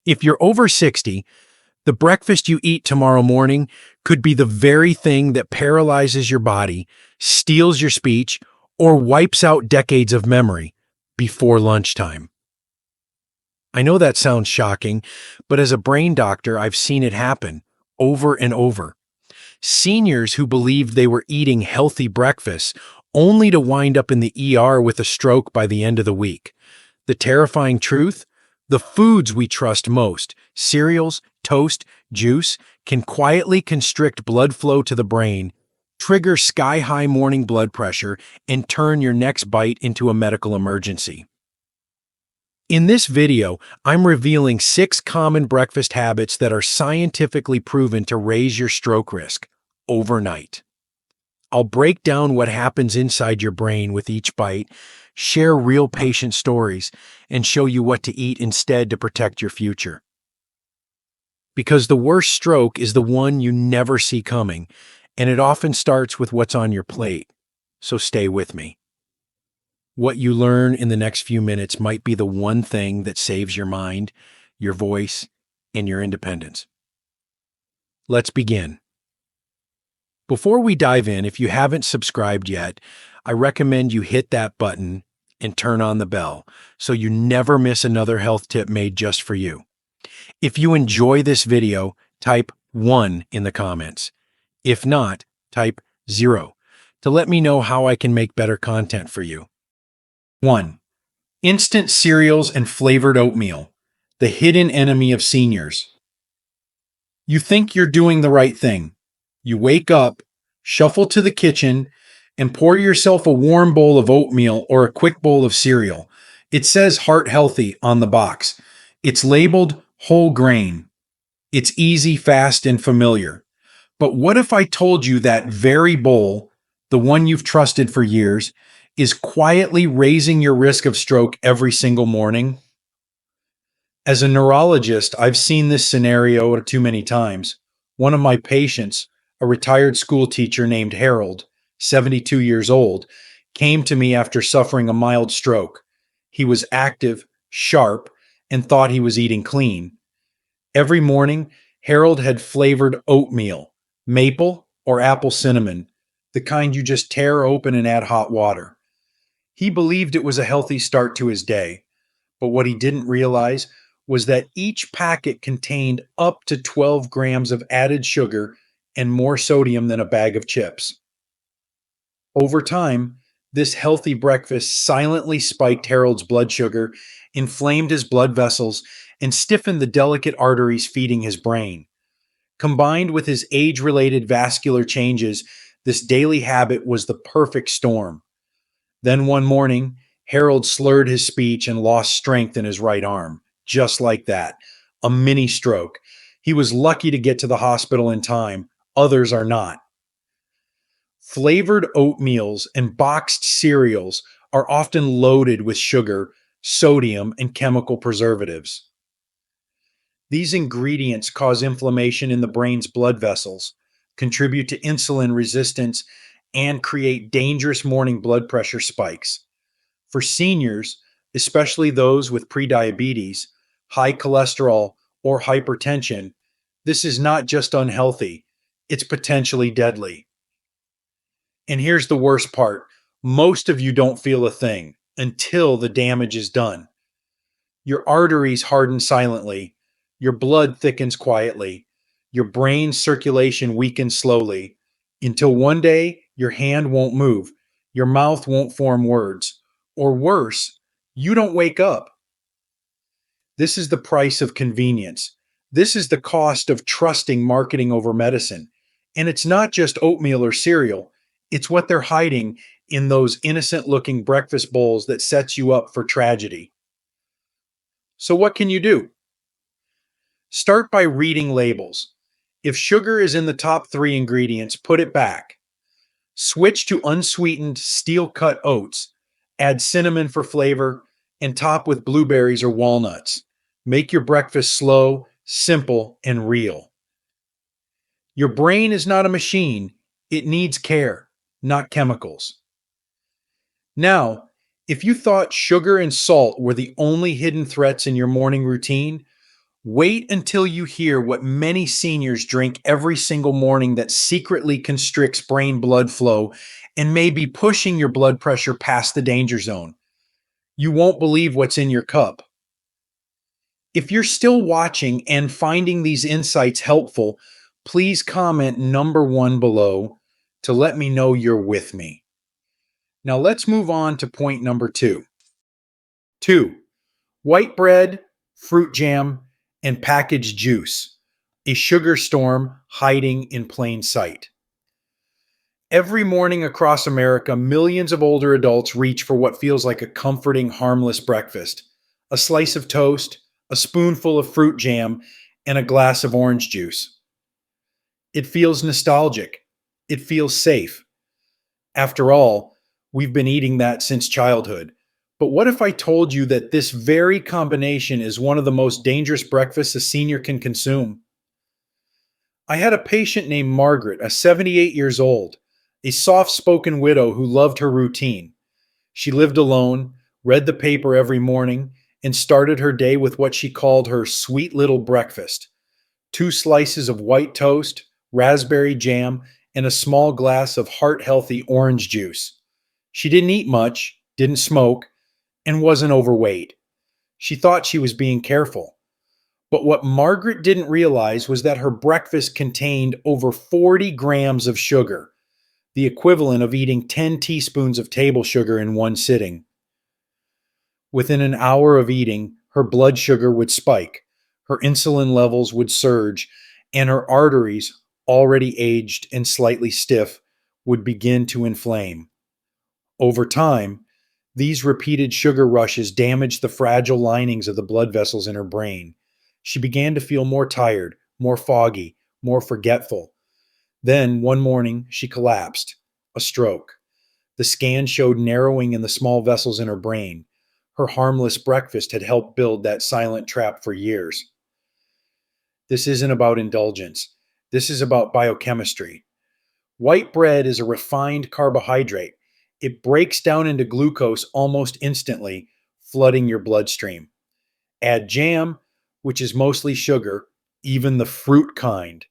If you're over 60, the breakfast you eat tomorrow morning could be the very thing that paralyzes your body, steals your speech, or wipes out decades of memory before lunchtime. I know that sounds shocking, but as a brain doctor, I've seen it happen over and over. Seniors who believed they were eating healthy breakfasts only to wind up in the ER with a stroke by the end of the week. The terrifying truth? The foods we trust most, cereals, toast, juice, can quietly constrict blood flow to the brain, trigger sky-high morning blood pressure, and turn your next bite into a medical emergency. In this video, I'm revealing 6 common breakfast habits that are scientifically proven to raise your stroke risk overnight. I'll break down what happens inside your brain with each bite, share real patient stories, and show you what to eat instead to protect your future. Because the worst stroke is the one you never see coming, and it often starts with what's on your plate. So stay with me. What you learn in the next few minutes might be the one thing that saves your mind, your voice, and your independence. Let's begin. Before we dive in, if you haven't subscribed yet, I recommend you hit that button and turn on the bell so you never miss another health tip made just for you. If you enjoy this video, type 1 in the comments. If not, type 0 to let me know how I can make better content for you. 1. Instant cereals and flavored oatmeal, the hidden enemy of seniors. You think you're doing the right thing. You wake up, shuffle to the kitchen, and pour yourself a warm bowl of oatmeal or a quick bowl of cereal. It says heart healthy on the box. It's labeled whole grain. It's easy, fast, and familiar. But what if I told you that very bowl, the one you've trusted for years, is quietly raising your risk of stroke every single morning? As a neurologist, I've seen this scenario too many times. One of my patients, a retired school teacher named Harold, 72 years old, came to me after suffering a mild stroke. He was active, sharp, and thought he was eating clean. Every morning, Harold had flavored oatmeal, maple or apple cinnamon, the kind you just tear open and add hot water. He believed it was a healthy start to his day, but what he didn't realize was that each packet contained up to 12 grams of added sugar and more sodium than a bag of chips. Over time, this healthy breakfast silently spiked Harold's blood sugar, inflamed his blood vessels, and stiffened the delicate arteries feeding his brain. Combined with his age-related vascular changes, this daily habit was the perfect storm. Then one morning, Harold slurred his speech and lost strength in his right arm. Just like that. A mini stroke. He was lucky to get to the hospital in time. Others are not. Flavored oatmeals and boxed cereals are often loaded with sugar, sodium, and chemical preservatives. These ingredients cause inflammation in the brain's blood vessels, contribute to insulin resistance, and create dangerous morning blood pressure spikes. For seniors, especially those with prediabetes, high cholesterol, or hypertension, this is not just unhealthy, it's potentially deadly. And here's the worst part. Most of you don't feel a thing until the damage is done. Your arteries harden silently, your blood thickens quietly, your brain's circulation weakens slowly, until one day your hand won't move, your mouth won't form words, or worse, you don't wake up. This is the price of convenience. This is the cost of trusting marketing over medicine. And it's not just oatmeal or cereal. It's what they're hiding in those innocent-looking breakfast bowls that sets you up for tragedy. So what can you do? Start by reading labels. If sugar is in the top 3 ingredients, put it back. Switch to unsweetened steel-cut oats. Add cinnamon for flavor and top with blueberries or walnuts. Make your breakfast slow, simple, and real. Your brain is not a machine. It needs care, not chemicals. Now, if you thought sugar and salt were the only hidden threats in your morning routine, Wait until you hear what many seniors drink every single morning that secretly constricts brain blood flow and may be pushing your blood pressure past the danger zone. You won't believe what's in your cup. If you're still watching and finding these insights helpful, please comment number 1 below to let me know you're with me. Now let's move on to point number 2. 2. White bread, fruit jam, and packaged juice. A sugar storm hiding in plain sight. Every morning across America, millions of older adults reach for what feels like a comforting, harmless breakfast. A slice of toast, a spoonful of fruit jam, and a glass of orange juice. It feels nostalgic. It feels safe. After all, we've been eating that since childhood. But what if I told you that this very combination is one of the most dangerous breakfasts a senior can consume? I had a patient named Margaret, a 78 years old, a soft-spoken widow who loved her routine. She lived alone, read the paper every morning, and started her day with what she called her sweet little breakfast: 2 slices of white toast, raspberry jam, and a small glass of heart-healthy orange juice. She didn't eat much, didn't smoke, and wasn't overweight. She thought she was being careful. But what Margaret didn't realize was that her breakfast contained over 40 grams of sugar, the equivalent of eating 10 teaspoons of table sugar in one sitting. Within an hour of eating, her blood sugar would spike, her insulin levels would surge, and her arteries, already aged and slightly stiff, would begin to inflame. Over time, these repeated sugar rushes damaged the fragile linings of the blood vessels in her brain. She began to feel more tired, more foggy, more forgetful. Then, one morning, she collapsed. A stroke. The scan showed narrowing in the small vessels in her brain. Her harmless breakfast had helped build that silent trap for years. This isn't about indulgence. This is about biochemistry. White bread is a refined carbohydrate. It breaks down into glucose almost instantly, flooding your bloodstream. Add jam, which is mostly sugar, even the fruit kind,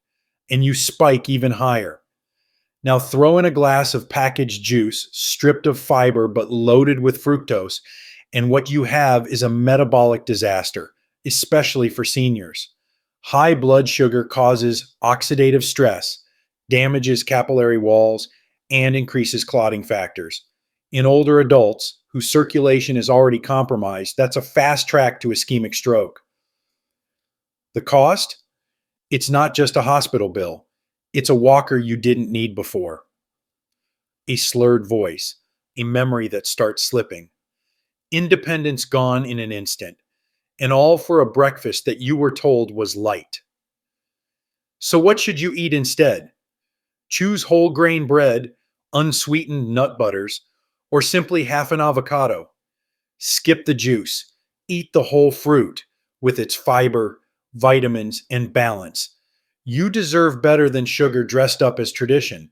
and you spike even higher. Now throw in a glass of packaged juice, stripped of fiber but loaded with fructose, and what you have is a metabolic disaster, especially for seniors. High blood sugar causes oxidative stress, damages capillary walls, and increases clotting factors. In older adults whose circulation is already compromised, that's a fast track to ischemic stroke. The cost? It's not just a hospital bill. It's a walker you didn't need before. A slurred voice, a memory that starts slipping. Independence gone in an instant, and all for a breakfast that you were told was light. So what should you eat instead? Choose whole grain bread, unsweetened nut butters, or simply half an avocado. Skip the juice. Eat the whole fruit with its fiber, vitamins, and balance. You deserve better than sugar dressed up as tradition.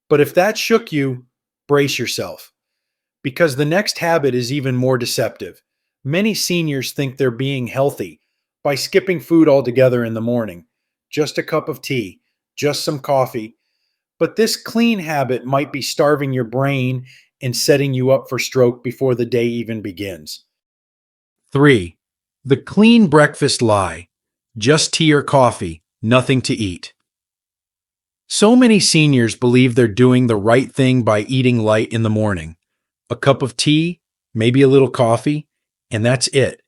But if that shook you, brace yourself, because the next habit is even more deceptive. Many seniors think they're being healthy by skipping food altogether in the morning. Just a cup of tea, just some coffee. But this clean habit might be starving your brain and setting you up for stroke before the day even begins. 3. The clean breakfast lie. Just tea or coffee, nothing to eat. So many seniors believe they're doing the right thing by eating light in the morning. A cup of tea, maybe a little coffee, and that's it.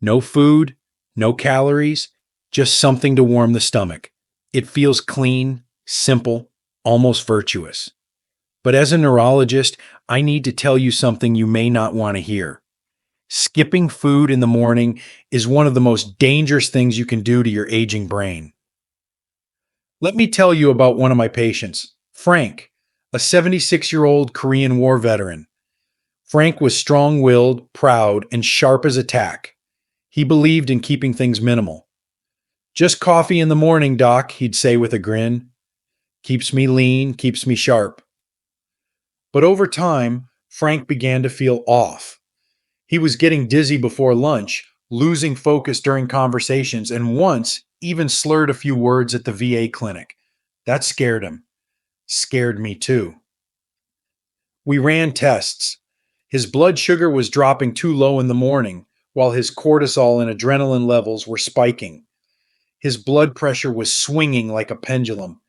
No food, no calories, just something to warm the stomach. It feels clean, simple, almost virtuous. But as a neurologist, I need to tell you something you may not want to hear. Skipping food in the morning is one of the most dangerous things you can do to your aging brain. Let me tell you about one of my patients, Frank, a 76-year-old Korean War veteran. Frank was strong-willed, proud, and sharp as a tack. He believed in keeping things minimal. "Just coffee in the morning, Doc," he'd say with a grin. "Keeps me lean, keeps me sharp." But over time, Frank began to feel off. He was getting dizzy before lunch, losing focus during conversations, and once even slurred a few words at the VA clinic. That scared him. Scared me too. We ran tests. His blood sugar was dropping too low in the morning, while his cortisol and adrenaline levels were spiking. His blood pressure was swinging like a pendulum.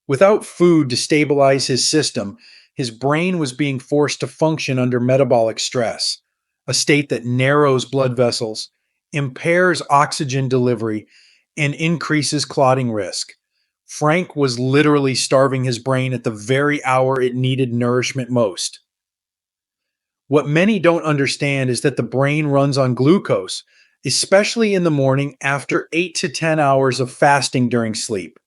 Without food to stabilize his system, his brain was being forced to function under metabolic stress, a state that narrows blood vessels, impairs oxygen delivery, and increases clotting risk. Frank was literally starving his brain at the very hour it needed nourishment most. What many don't understand is that the brain runs on glucose, especially in the morning after 8 to 10 hours of fasting during sleep.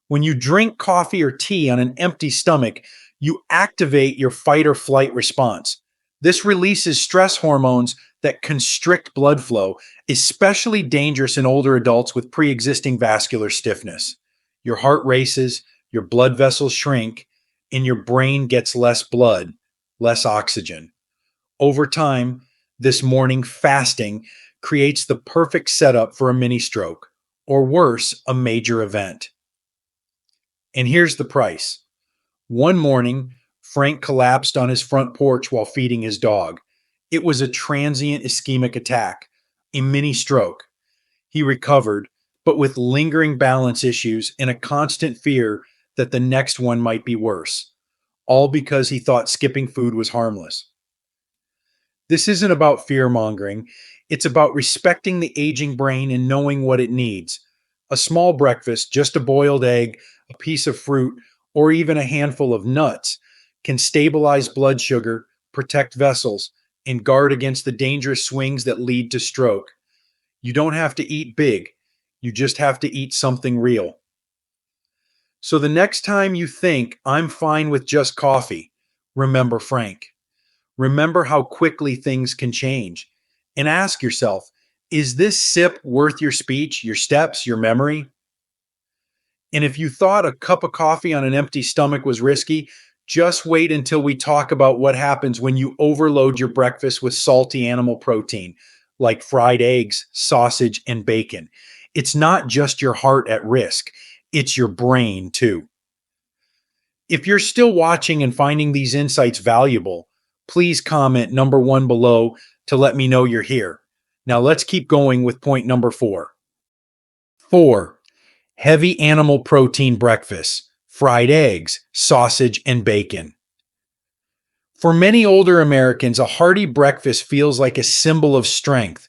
When you drink coffee or tea on an empty stomach, you activate your fight or flight response. This releases stress hormones that constrict blood flow, especially dangerous in older adults with pre existing vascular stiffness. Your heart races, your blood vessels shrink, and your brain gets less blood, less oxygen. Over time, this morning fasting creates the perfect setup for a mini stroke, or worse, a major event. And here's the price. One morning, Frank collapsed on his front porch while feeding his dog. It was a transient ischemic attack, a mini stroke. He recovered, but with lingering balance issues and a constant fear that the next one might be worse, all because he thought skipping food was harmless. This isn't about fear mongering. It's about respecting the aging brain and knowing what it needs. A small breakfast, just a boiled egg, a piece of fruit, or even a handful of nuts, can stabilize blood sugar, protect vessels, and guard against the dangerous swings that lead to stroke. You don't have to eat big, you just have to eat something real. So the next time you think, I'm fine with just coffee, remember Frank. Remember how quickly things can change. And ask yourself, is this sip worth your speech, your steps, your memory? And if you thought a cup of coffee on an empty stomach was risky, just wait until we talk about what happens when you overload your breakfast with salty animal protein, like fried eggs, sausage, and bacon. It's not just your heart at risk, it's your brain too. If you're still watching and finding these insights valuable, please comment number 1 below to let me know you're here. Now let's keep going with point number 4. 4. Heavy animal protein breakfasts, fried eggs, sausage, and bacon. For many older Americans, a hearty breakfast feels like a symbol of strength.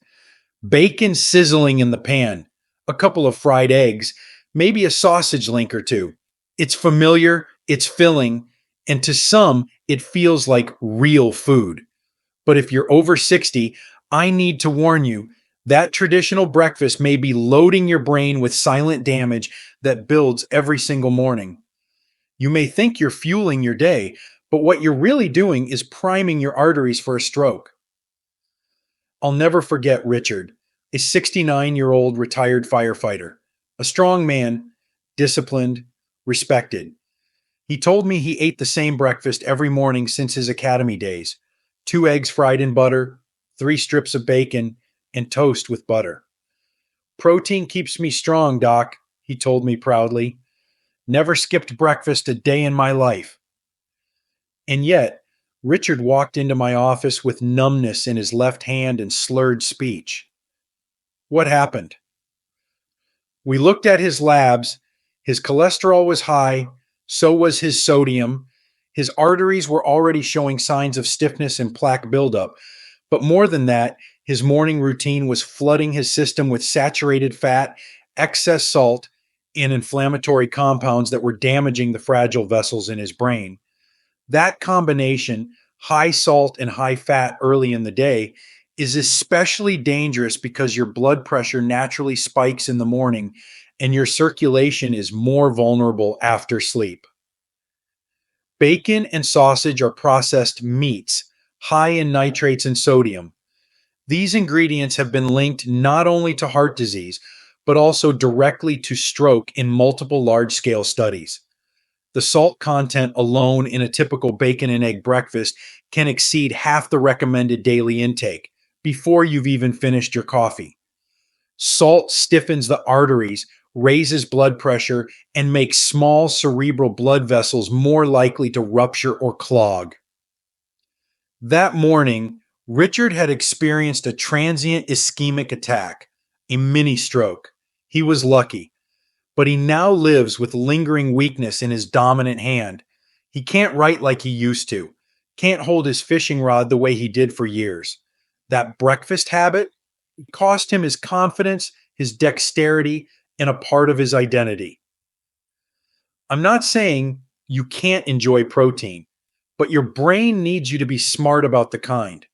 Bacon sizzling in the pan, a couple of fried eggs, maybe a sausage link or two. It's familiar, it's filling, and to some, it feels like real food. But if you're over 60, I need to warn you that traditional breakfast may be loading your brain with silent damage that builds every single morning. You may think you're fueling your day, but what you're really doing is priming your arteries for a stroke. I'll never forget Richard, a 69-year-old retired firefighter, a strong man, disciplined, respected. He told me he ate the same breakfast every morning since his academy days: 2 eggs fried in butter, 3 strips of bacon, and toast with butter. Protein keeps me strong, Doc, he told me proudly. Never skipped breakfast a day in my life. And yet, Richard walked into my office with numbness in his left hand and slurred speech. What happened? We looked at his labs. His cholesterol was high, so was his sodium. His arteries were already showing signs of stiffness and plaque buildup. But more than that, his morning routine was flooding his system with saturated fat, excess salt, and inflammatory compounds that were damaging the fragile vessels in his brain. That combination, high salt and high fat early in the day, is especially dangerous because your blood pressure naturally spikes in the morning and your circulation is more vulnerable after sleep. Bacon and sausage are processed meats, high in nitrates and sodium. These ingredients have been linked not only to heart disease, but also directly to stroke in multiple large-scale studies. The salt content alone in a typical bacon and egg breakfast can exceed half the recommended daily intake before you've even finished your coffee. Salt stiffens the arteries, raises blood pressure, and makes small cerebral blood vessels more likely to rupture or clog. That morning, Richard had experienced a transient ischemic attack, a mini stroke. He was lucky, but he now lives with lingering weakness in his dominant hand. He can't write like he used to, can't hold his fishing rod the way he did for years. That breakfast habit cost him his confidence, his dexterity, and a part of his identity. I'm not saying you can't enjoy protein, but your brain needs you to be smart about the kind.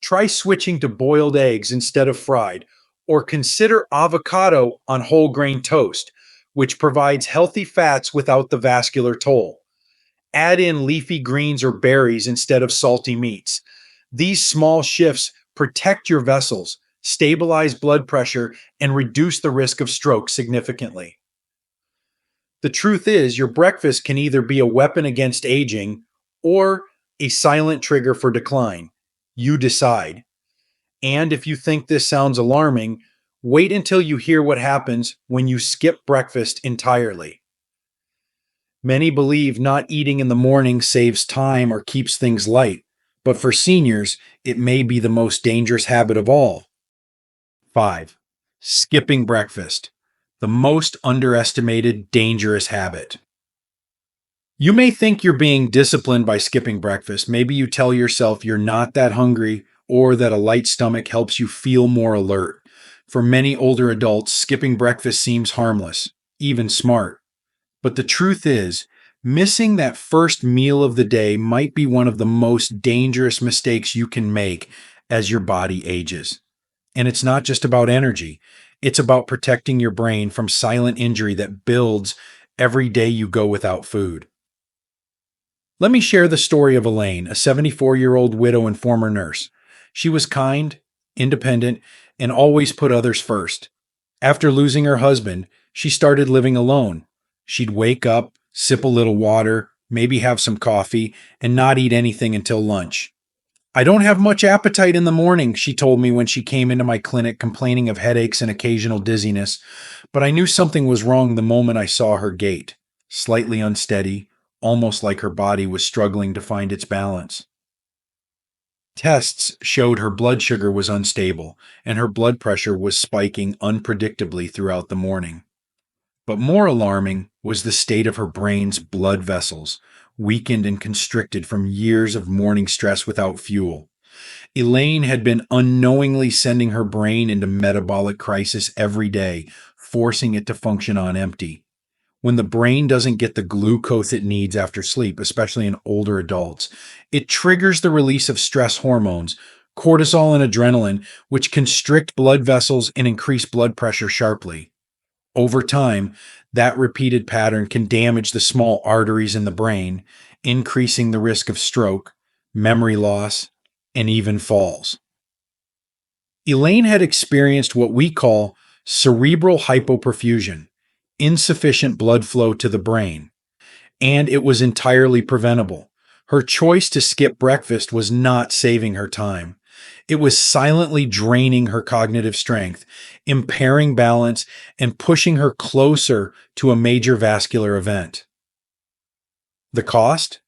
Try switching to boiled eggs instead of fried, or consider avocado on whole grain toast, which provides healthy fats without the vascular toll. Add in leafy greens or berries instead of salty meats. These small shifts protect your vessels, stabilize blood pressure, and reduce the risk of stroke significantly. The truth is, your breakfast can either be a weapon against aging or a silent trigger for decline. You decide. And if you think this sounds alarming, wait until you hear what happens when you skip breakfast entirely. Many believe not eating in the morning saves time or keeps things light, but for seniors, it may be the most dangerous habit of all. 5. Skipping breakfast, the most underestimated dangerous habit. You may think you're being disciplined by skipping breakfast. Maybe you tell yourself you're not that hungry or that a light stomach helps you feel more alert. For many older adults, skipping breakfast seems harmless, even smart. But the truth is, missing that first meal of the day might be one of the most dangerous mistakes you can make as your body ages. And it's not just about energy, it's about protecting your brain from silent injury that builds every day you go without food. Let me share the story of Elaine, a 74-year-old widow and former nurse. She was kind, independent, and always put others first. After losing her husband, she started living alone. She'd wake up, sip a little water, maybe have some coffee, and not eat anything until lunch. I don't have much appetite in the morning, she told me when she came into my clinic complaining of headaches and occasional dizziness, but I knew something was wrong the moment I saw her gait, slightly unsteady, almost like her body was struggling to find its balance. Tests showed her blood sugar was unstable, and her blood pressure was spiking unpredictably throughout the morning. But more alarming was the state of her brain's blood vessels, weakened and constricted from years of morning stress without fuel. Elaine had been unknowingly sending her brain into metabolic crisis every day, forcing it to function on empty. When the brain doesn't get the glucose it needs after sleep, especially in older adults, it triggers the release of stress hormones, cortisol and adrenaline, which constrict blood vessels and increase blood pressure sharply. Over time, that repeated pattern can damage the small arteries in the brain, increasing the risk of stroke, memory loss, and even falls. Elaine had experienced what we call cerebral hypoperfusion, insufficient blood flow to the brain, and it was entirely preventable. Her choice to skip breakfast was not saving her time. It was silently draining her cognitive strength, impairing balance, and pushing her closer to a major vascular event. The cost?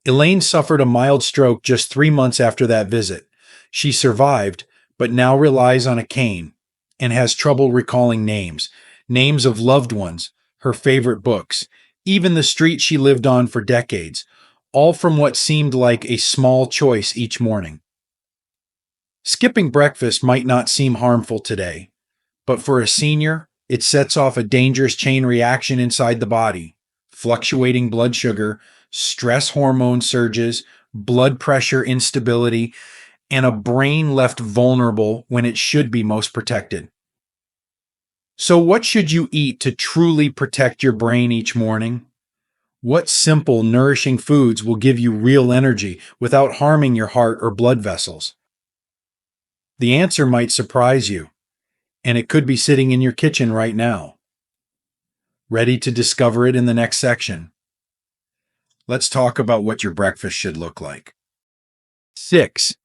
Elaine suffered a mild stroke just 3 months after that visit. She survived, but now relies on a cane and has trouble recalling names of loved ones, her favorite books, even the street she lived on for decades, all from what seemed like a small choice each morning. Skipping breakfast might not seem harmful today, but for a senior, it sets off a dangerous chain reaction inside the body. Fluctuating blood sugar, stress hormone surges, blood pressure instability, and a brain left vulnerable when it should be most protected. So, what should you eat to truly protect your brain each morning? What simple, nourishing foods will give you real energy without harming your heart or blood vessels? The answer might surprise you, and it could be sitting in your kitchen right now. Ready to discover it in the next section? Let's talk about what your breakfast should look like. 6.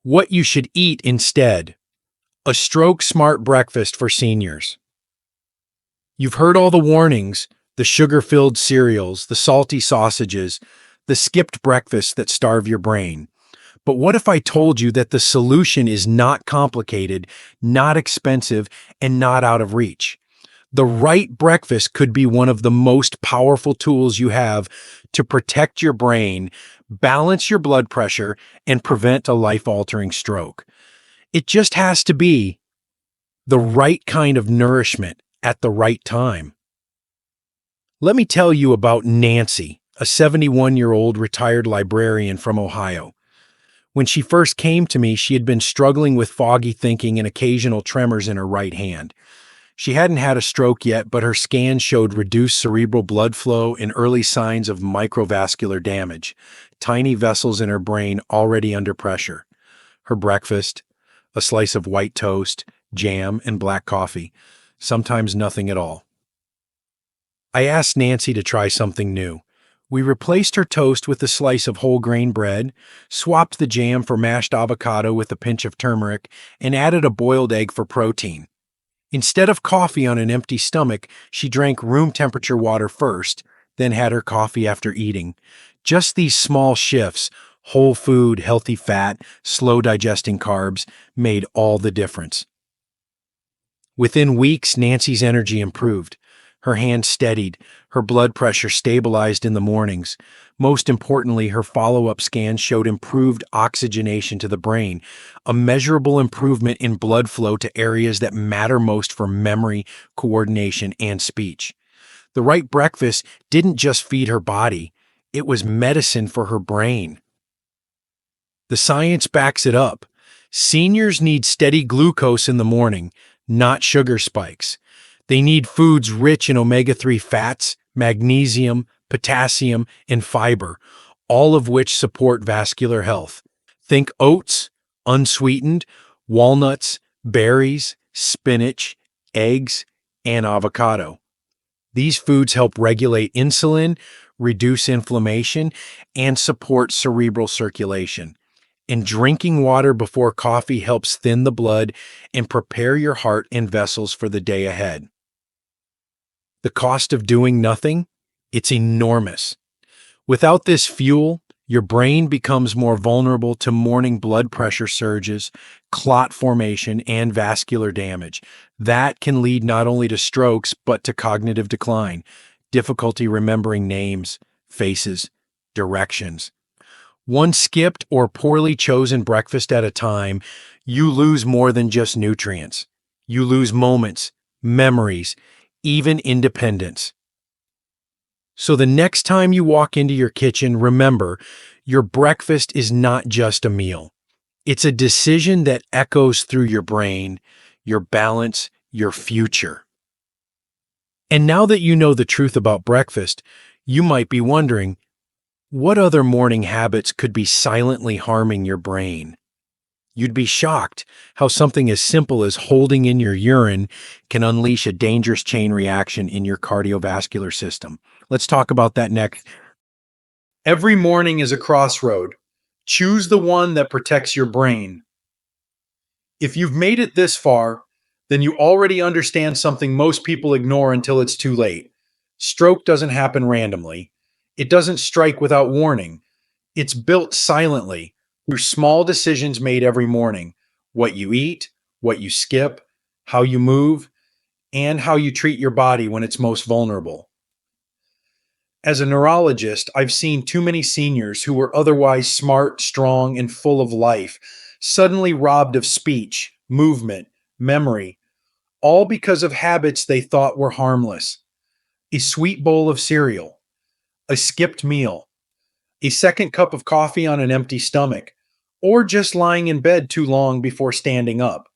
What you should eat instead. A stroke smart breakfast for seniors. You've heard all the warnings, the sugar-filled cereals, the salty sausages, the skipped breakfasts that starve your brain. But what if I told you that the solution is not complicated, not expensive, and not out of reach? The right breakfast could be one of the most powerful tools you have to protect your brain, balance your blood pressure, and prevent a life-altering stroke. It just has to be the right kind of nourishment at the right time. Let me tell you about Nancy, a 71-year-old retired librarian from Ohio. When she first came to me, she had been struggling with foggy thinking and occasional tremors in her right hand. She hadn't had a stroke yet, but her scans showed reduced cerebral blood flow and early signs of microvascular damage, tiny vessels in her brain already under pressure. Her breakfast, a slice of white toast, jam, and black coffee, sometimes nothing at all. I asked Nancy to try something new. We replaced her toast with a slice of whole grain bread, swapped the jam for mashed avocado with a pinch of turmeric, and added a boiled egg for protein. Instead of coffee on an empty stomach, she drank room temperature water first, then had her coffee after eating. Just these small shifts, whole food, healthy fat, slow digesting carbs, made all the difference. Within weeks, Nancy's energy improved. Her hand steadied, her blood pressure stabilized in the mornings. Most importantly, her follow-up scans showed improved oxygenation to the brain, a measurable improvement in blood flow to areas that matter most for memory, coordination, and speech. The right breakfast didn't just feed her body, it was medicine for her brain. The science backs it up. Seniors need steady glucose in the morning, not sugar spikes. They need foods rich in omega-3 fats, magnesium, potassium, and fiber, all of which support vascular health. Think oats, unsweetened, walnuts, berries, spinach, eggs, and avocado. These foods help regulate insulin, reduce inflammation, and support cerebral circulation. And drinking water before coffee helps thin the blood and prepare your heart and vessels for the day ahead. The cost of doing nothing? It's enormous. Without this fuel, your brain becomes more vulnerable to morning blood pressure surges, clot formation, and vascular damage. That can lead not only to strokes, but to cognitive decline, difficulty remembering names, faces, directions. One skipped or poorly chosen breakfast at a time, you lose more than just nutrients. You lose moments, memories, even independence. So the next time you walk into your kitchen, remember, your breakfast is not just a meal. It's a decision that echoes through your brain, your balance, your future. And now that you know the truth about breakfast, you might be wondering, what other morning habits could be silently harming your brain? You'd be shocked how something as simple as holding in your urine can unleash a dangerous chain reaction in your cardiovascular system. Let's talk about that next. Every morning is a crossroad. Choose the one that protects your brain. If you've made it this far, then you already understand something most people ignore until it's too late. Stroke doesn't happen randomly. It doesn't strike without warning. It's built silently through small decisions made every morning. What you eat, what you skip, how you move, and how you treat your body when it's most vulnerable. As a neurologist, I've seen too many seniors who were otherwise smart, strong, and full of life, suddenly robbed of speech, movement, memory, all because of habits they thought were harmless. A sweet bowl of cereal, a skipped meal, a second cup of coffee on an empty stomach, or just lying in bed too long before standing up.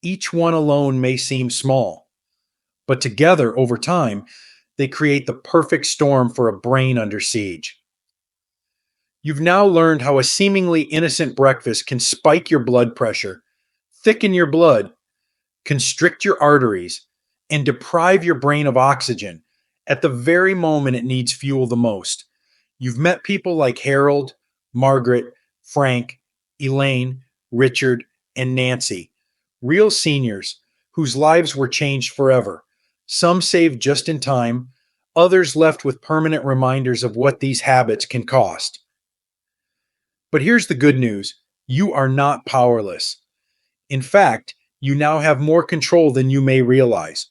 Each one alone may seem small, but together, over time, they create the perfect storm for a brain under siege. You've now learned how a seemingly innocent breakfast can spike your blood pressure, thicken your blood, constrict your arteries, and deprive your brain of oxygen at the very moment it needs fuel the most. You've met people like Harold, Margaret, Frank, Elaine, Richard, and Nancy, Real seniors whose lives were changed forever. Some saved just in time, others left with permanent reminders of what these habits can cost. But here's the good news: you are not powerless. In fact, you now have more control than you may realize.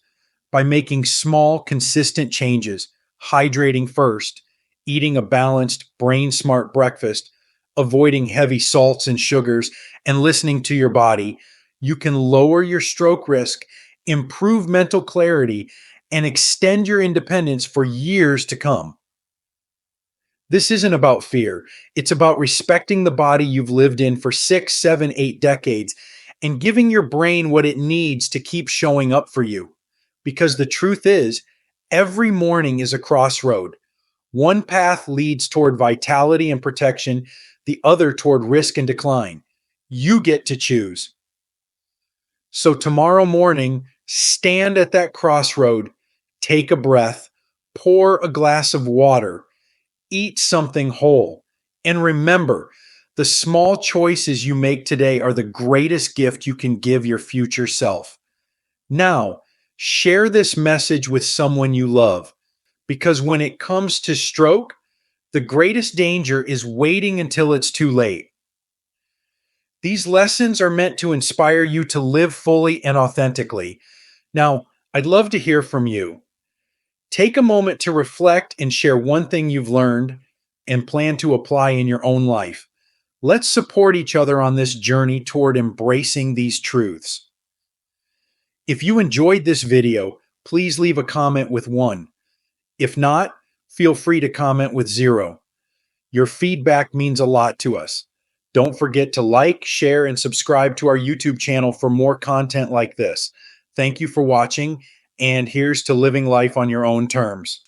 By making small, consistent changes, hydrating first, eating a balanced, brain smart breakfast, avoiding heavy salts and sugars, and listening to your body, you can lower your stroke risk, improve mental clarity, and extend your independence for years to come. This isn't about fear. It's about respecting the body you've lived in for 6, 7, 8 decades and giving your brain what it needs to keep showing up for you. Because the truth is, every morning is a crossroad. One path leads toward vitality and protection, the other toward risk and decline. You get to choose. So tomorrow morning, stand at that crossroad, take a breath, pour a glass of water, eat something whole. And remember, the small choices you make today are the greatest gift you can give your future self. Now, share this message with someone you love, because when it comes to stroke, the greatest danger is waiting until it's too late. These lessons are meant to inspire you to live fully and authentically. Now, I'd love to hear from you. Take a moment to reflect and share one thing you've learned and plan to apply in your own life. Let's support each other on this journey toward embracing these truths. If you enjoyed this video, please leave a comment with 1. If not, feel free to comment with 0. Your feedback means a lot to us. Don't forget to like, share, and subscribe to our YouTube channel for more content like this. Thank you for watching, and here's to living life on your own terms.